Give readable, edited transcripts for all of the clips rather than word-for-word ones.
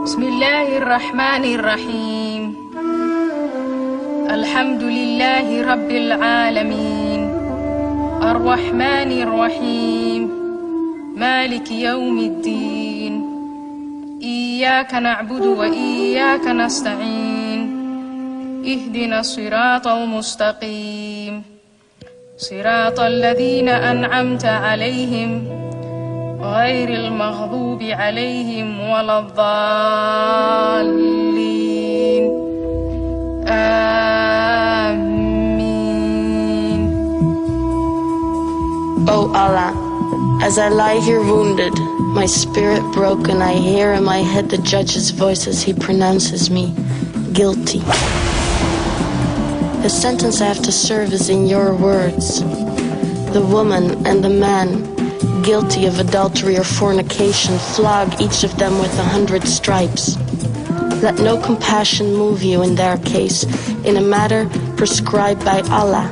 Bismillahirrahmanirrahim. Alhamdulillahi Rabbil Alamin. Ar-Rahmanir-Rahim. Maliki Yawmiddin. Iyyaka na'budu wa iyyaka nasta'in. Ihdina siratal mustaqim. Siratal ladzina an'amta 'alaihim غير المغضوب عليهم ولا الضالين آمين. O Allah, as I lie here wounded, my spirit broken, I hear in my head the judge's voice as he pronounces me guilty. The sentence I have to serve is in your words. The woman and the man guilty of adultery or fornication, flog each of them with 100 stripes. Let no compassion move you in their case, in a matter prescribed by Allah.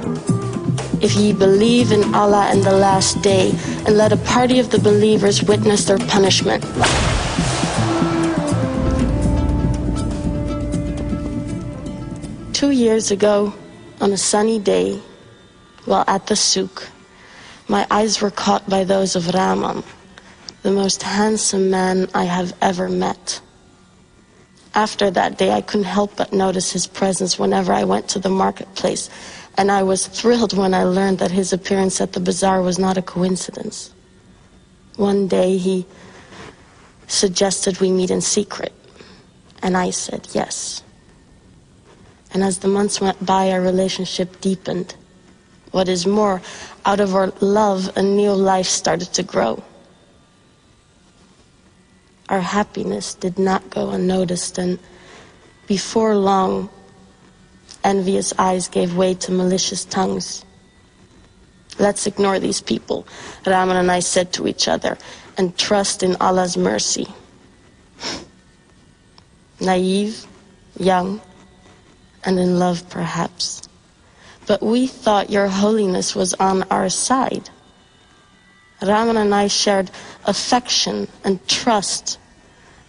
If ye believe in Allah and the last day, and let a party of the believers witness their punishment. Two years ago, on a sunny day, while at the souk, my eyes were caught by those of Rahman, the most handsome man I have ever met. After that day, I couldn't help but notice his presence whenever I went to the marketplace, and I was thrilled when I learned that his appearance at the bazaar was not a coincidence. One day, he suggested we meet in secret, and I said yes. And as the months went by, our relationship deepened. What is more, out of our love, a new life started to grow. Our happiness did not go unnoticed, and before long, envious eyes gave way to malicious tongues. Let's ignore these people, Rahman and I said to each other, and trust in Allah's mercy. Naive, young, and in love perhaps. But we thought your holiness was on our side. Rahman and I shared affection and trust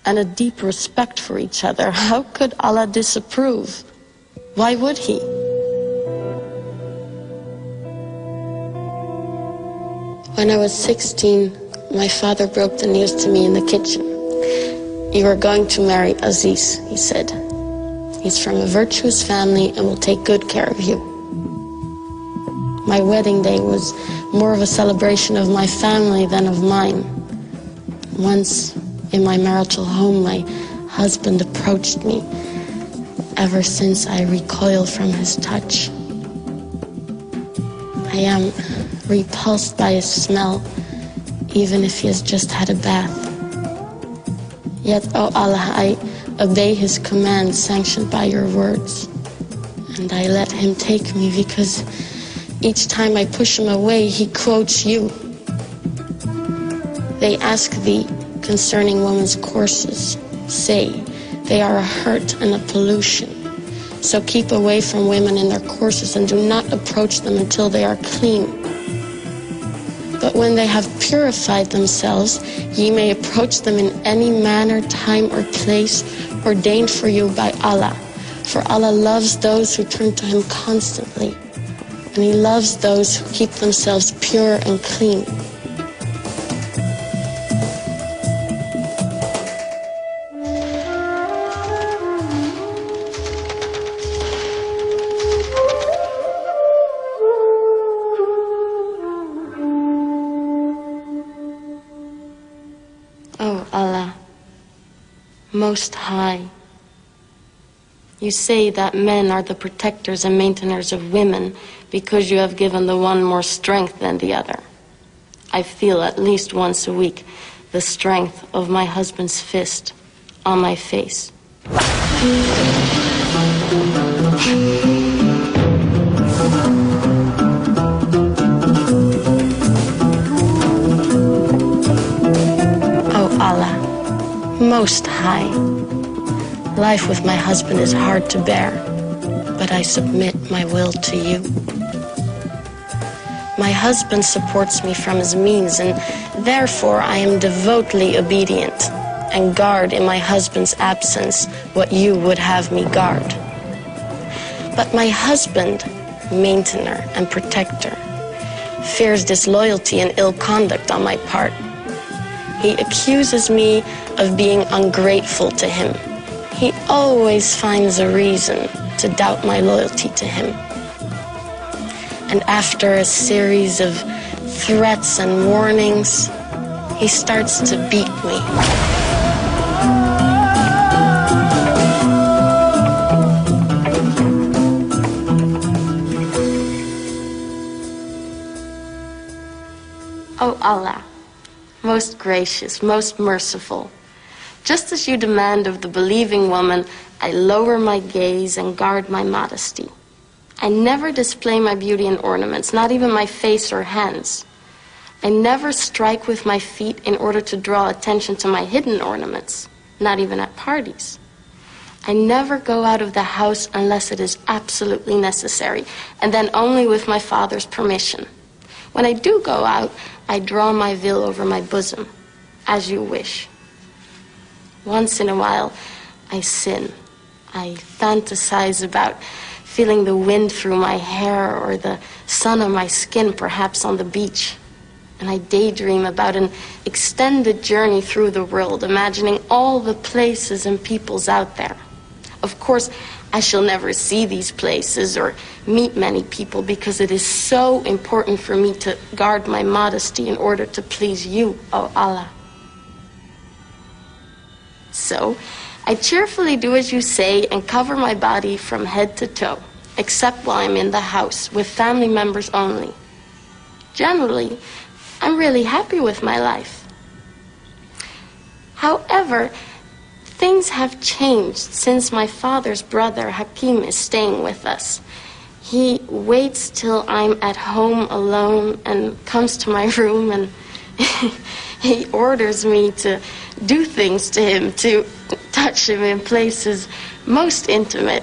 and a deep respect for each other. How could Allah disapprove? Why would he? When I was 16, my father broke the news to me in the kitchen. You are going to marry Aziz, he said. He's from a virtuous family and will take good care of you. My wedding day was more of a celebration of my family than of mine. Once in my marital home, my husband approached me. Ever since, I recoil from his touch. I am repulsed by his smell, even if he has just had a bath. Yet, O Allah, I obey his commands sanctioned by your words. And I let him take me because each time I push him away, he quotes you. They ask thee concerning women's courses. Say, they are a hurt and a pollution. So keep away from women in their courses and do not approach them until they are clean. But when they have purified themselves, ye may approach them in any manner, time, or place ordained for you by Allah. For Allah loves those who turn to him constantly. And he loves those who keep themselves pure and clean. O Allah, Most High, You say that men are the protectors and maintainers of women because you have given the one more strength than the other. I feel at least once a week the strength of my husband's fist on my face. Oh Allah, Most High, life with my husband is hard to bear, but I submit my will to you. My husband supports me from his means, and therefore I am devotedly obedient and guard in my husband's absence what you would have me guard. But my husband, maintainer and protector, fears disloyalty and ill conduct on my part. He accuses me of being ungrateful to him. He always finds a reason to doubt my loyalty to him. And after a series of threats and warnings, he starts to beat me. O Allah, most gracious, most merciful, just as you demand of the believing woman, I lower my gaze and guard my modesty. I never display my beauty and ornaments, not even my face or hands. I never strike with my feet in order to draw attention to my hidden ornaments, not even at parties. I never go out of the house unless it is absolutely necessary, and then only with my father's permission. When I do go out, I draw my veil over my bosom, as you wish. Once in a while, I sin. I fantasize about feeling the wind through my hair or the sun on my skin, perhaps on the beach. And I daydream about an extended journey through the world, imagining all the places and peoples out there. Of course, I shall never see these places or meet many people because it is so important for me to guard my modesty in order to please you, O Allah. So, I cheerfully do as you say and cover my body from head to toe, except while I'm in the house with family members only. Generally, I'm really happy with my life. However, things have changed since my father's brother Hakim is staying with us. He waits till I'm at home alone and comes to my room and he orders me to do things to him, to touch him in places most intimate.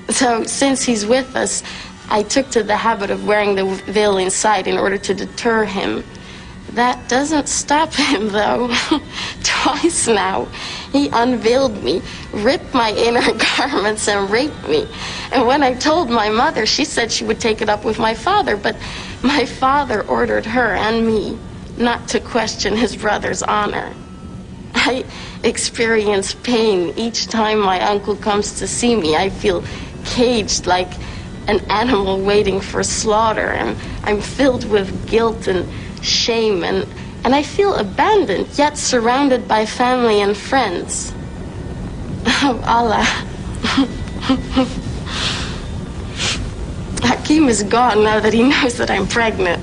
So since he's with us, I took to the habit of wearing the veil inside in order to deter him. That doesn't stop him, though. Twice now, he unveiled me, ripped my inner garments, and raped me. And when I told my mother, she said she would take it up with my father, but my father ordered her and me not to question his brother's honor. I experience pain each time my uncle comes to see me. I feel caged like an animal waiting for slaughter, and I'm filled with guilt and shame, and I feel abandoned, yet surrounded by family and friends. Oh, Allah. Hakim is gone now that he knows that I'm pregnant.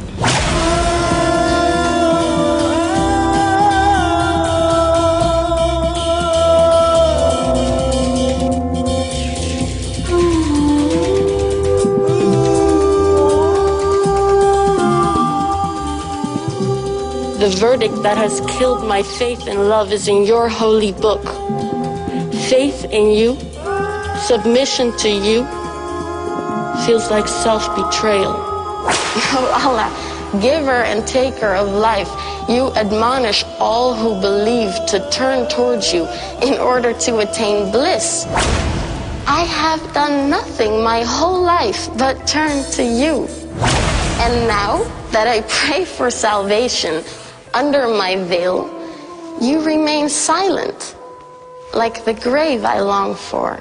The verdict that has killed my faith and love is in your holy book. Faith in you, submission to you, feels like self-betrayal. Oh Allah, giver and taker of life, you admonish all who believe to turn towards you in order to attain bliss. I have done nothing my whole life but turn to you. And now that I pray for salvation under my veil, you remain silent, like the grave I long for.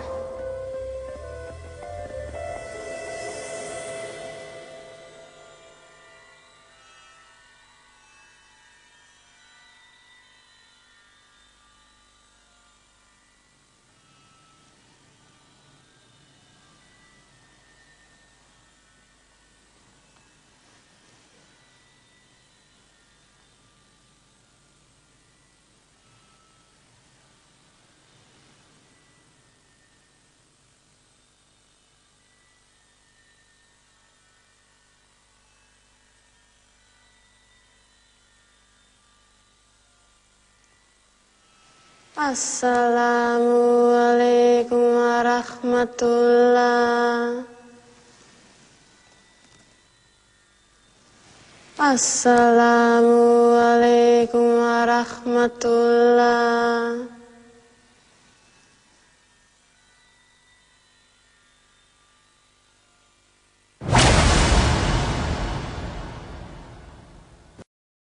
Assalamualaikum warahmatullah. Assalamualaikum warahmatullah.